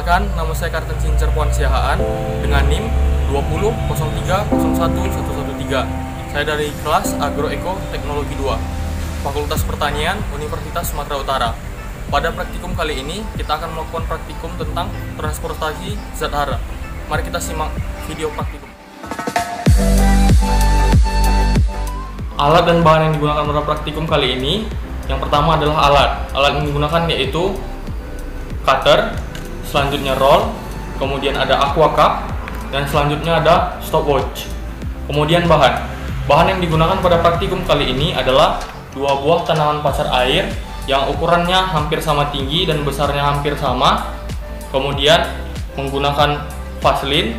Perkenalkan, nama saya Karten Sincer Puan Siahaan dengan NIM 20030101113. Saya dari kelas Agroeko Teknologi 2, Fakultas Pertanian, Universitas Sumatera Utara. Pada praktikum kali ini, kita akan melakukan praktikum tentang transportasi zat hara. Mari kita simak video praktikum. Alat dan bahan yang digunakan pada praktikum kali ini, yang pertama adalah alat. Alat yang digunakan yaitu cutter, selanjutnya roll, kemudian ada aqua cup, dan selanjutnya ada stopwatch. Kemudian bahan yang digunakan pada praktikum kali ini adalah 2 buah tanaman pacar air yang ukurannya hampir sama tinggi dan besarnya hampir sama. Kemudian menggunakan vaselin.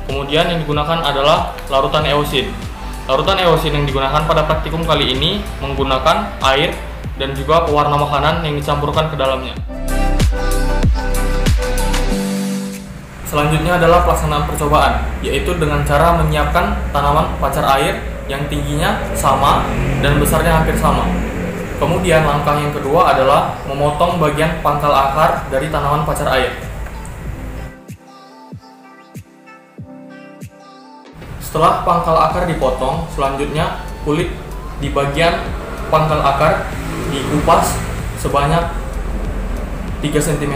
Kemudian yang digunakan adalah larutan eosin. Larutan eosin yang digunakan pada praktikum kali ini menggunakan air dan juga pewarna makanan yang dicampurkan ke dalamnya. Selanjutnya adalah pelaksanaan percobaan, yaitu dengan cara menyiapkan tanaman pacar air yang tingginya sama dan besarnya hampir sama. Kemudian langkah yang kedua adalah memotong bagian pangkal akar dari tanaman pacar air. Setelah pangkal akar dipotong, selanjutnya kulit di bagian pangkal akar dikupas sebanyak 3 cm.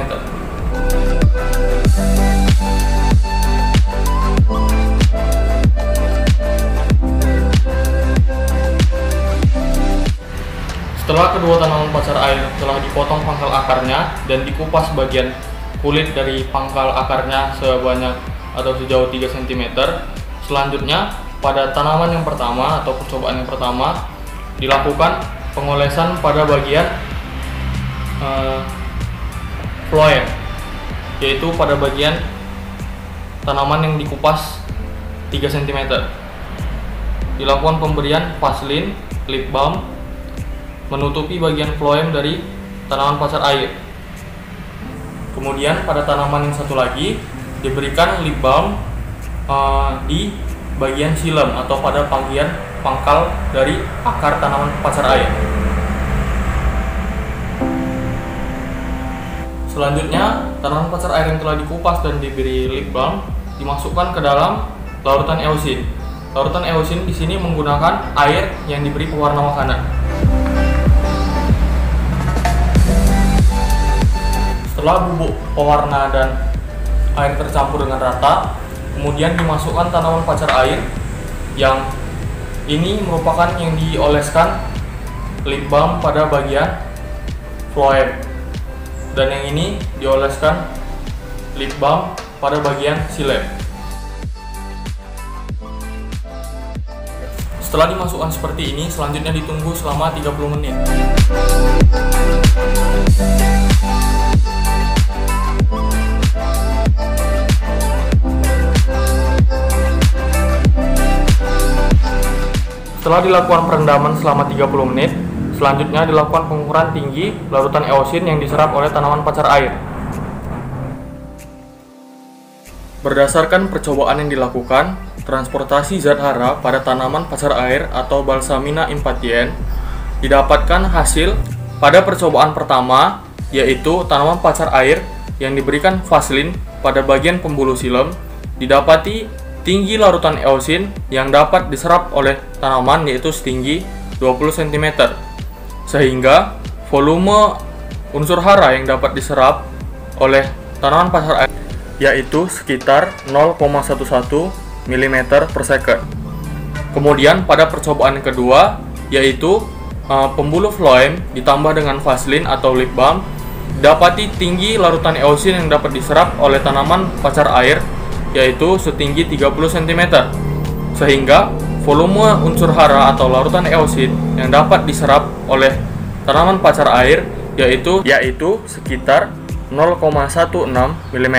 Setelah kedua tanaman pacar air telah dipotong pangkal akarnya dan dikupas bagian kulit dari pangkal akarnya sebanyak atau sejauh 3 cm, selanjutnya pada tanaman yang pertama atau percobaan yang pertama dilakukan pengolesan pada bagian phloem, yaitu pada bagian tanaman yang dikupas 3 cm. Dilakukan pemberian vaselin, lip balm, menutupi bagian phloem dari tanaman pacar air. Kemudian pada tanaman yang satu lagi diberikan lip balm di bagian xilem atau pada bagian pangkal dari akar tanaman pacar air. Selanjutnya, tanaman pacar air yang telah dikupas dan diberi lip balm dimasukkan ke dalam larutan eosin. Larutan eosin di sini menggunakan air yang diberi pewarna makanan. Setelah bubuk pewarna dan air tercampur dengan rata, kemudian dimasukkan tanaman pacar air yang ini merupakan yang dioleskan lip balm pada bagian phloem, dan yang ini dioleskan lip balm pada bagian xilem. Setelah dimasukkan seperti ini, selanjutnya ditunggu selama 30 menit. Setelah dilakukan perendaman selama 30 menit, selanjutnya dilakukan pengukuran tinggi larutan eosin yang diserap oleh tanaman pacar air. Berdasarkan percobaan yang dilakukan, transportasi zat hara pada tanaman pacar air atau Balsamina impatiens didapatkan hasil pada percobaan pertama, yaitu tanaman pacar air yang diberikan vaselin pada bagian pembuluh xilem didapati tinggi larutan eosin yang dapat diserap oleh tanaman yaitu setinggi 20 cm, sehingga volume unsur hara yang dapat diserap oleh tanaman pacar air yaitu sekitar 0,11 mm per second. Kemudian pada percobaan yang kedua, yaitu pembuluh phloem ditambah dengan vaselin atau lip balm, dapati tinggi larutan eosin yang dapat diserap oleh tanaman pacar air yaitu setinggi 30 cm, sehingga volume unsur hara atau larutan eosin yang dapat diserap oleh tanaman pacar air yaitu sekitar 0,16 mm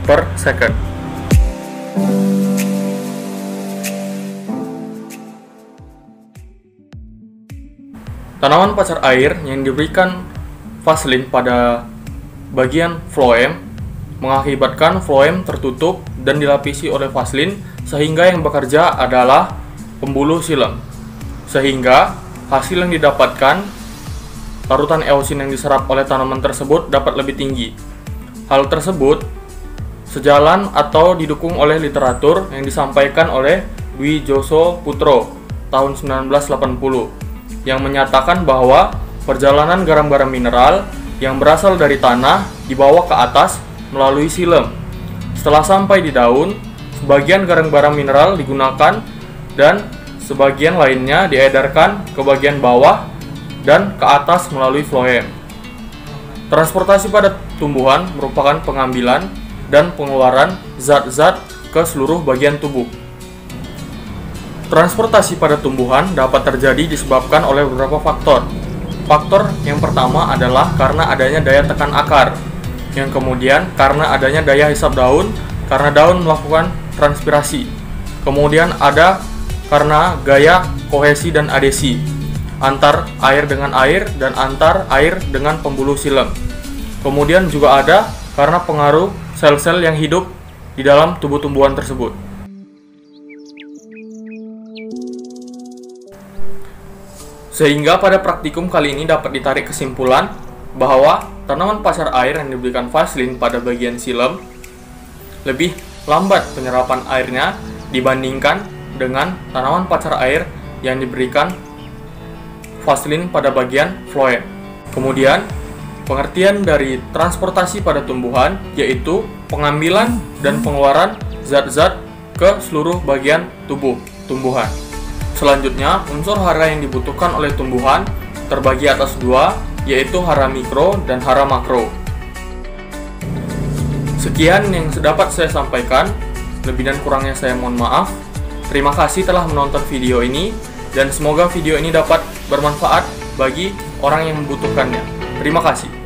per second. Tanaman pacar air yang diberikan vaselin pada bagian phloem mengakibatkan phloem tertutup dan dilapisi oleh vaselin, sehingga yang bekerja adalah pembuluh xilem, sehingga hasil yang didapatkan larutan eosin yang diserap oleh tanaman tersebut dapat lebih tinggi. Hal tersebut sejalan atau didukung oleh literatur yang disampaikan oleh Dwi Joso Putro tahun 1980 yang menyatakan bahwa perjalanan garam-garam mineral yang berasal dari tanah dibawa ke atas melalui silem. Setelah sampai di daun, sebagian garam-garam mineral digunakan dan sebagian lainnya diedarkan ke bagian bawah dan ke atas melalui floem. Transportasi pada tumbuhan merupakan pengambilan dan pengeluaran zat-zat ke seluruh bagian tubuh. Transportasi pada tumbuhan dapat terjadi disebabkan oleh beberapa faktor. Faktor yang pertama adalah karena adanya daya tekan akar. Yang kemudian karena adanya daya hisap daun, karena daun melakukan transpirasi. Kemudian ada karena gaya kohesi dan adesi antar air dengan air dan antar air dengan pembuluh silem. Kemudian juga ada karena pengaruh sel-sel yang hidup di dalam tubuh tumbuhan tersebut. Sehingga pada praktikum kali ini dapat ditarik kesimpulan bahwa tanaman pacar air yang diberikan vaselin pada bagian silem lebih lambat penyerapan airnya dibandingkan dengan tanaman pacar air yang diberikan vaselin pada bagian floem. Kemudian, pengertian dari transportasi pada tumbuhan yaitu pengambilan dan pengeluaran zat-zat ke seluruh bagian tubuh tumbuhan. Selanjutnya, unsur hara yang dibutuhkan oleh tumbuhan terbagi atas dua, yaitu hara mikro dan hara makro. Sekian yang dapat saya sampaikan, lebih dan kurangnya saya mohon maaf. Terima kasih telah menonton video ini, dan semoga video ini dapat bermanfaat bagi orang yang membutuhkannya. Terima kasih.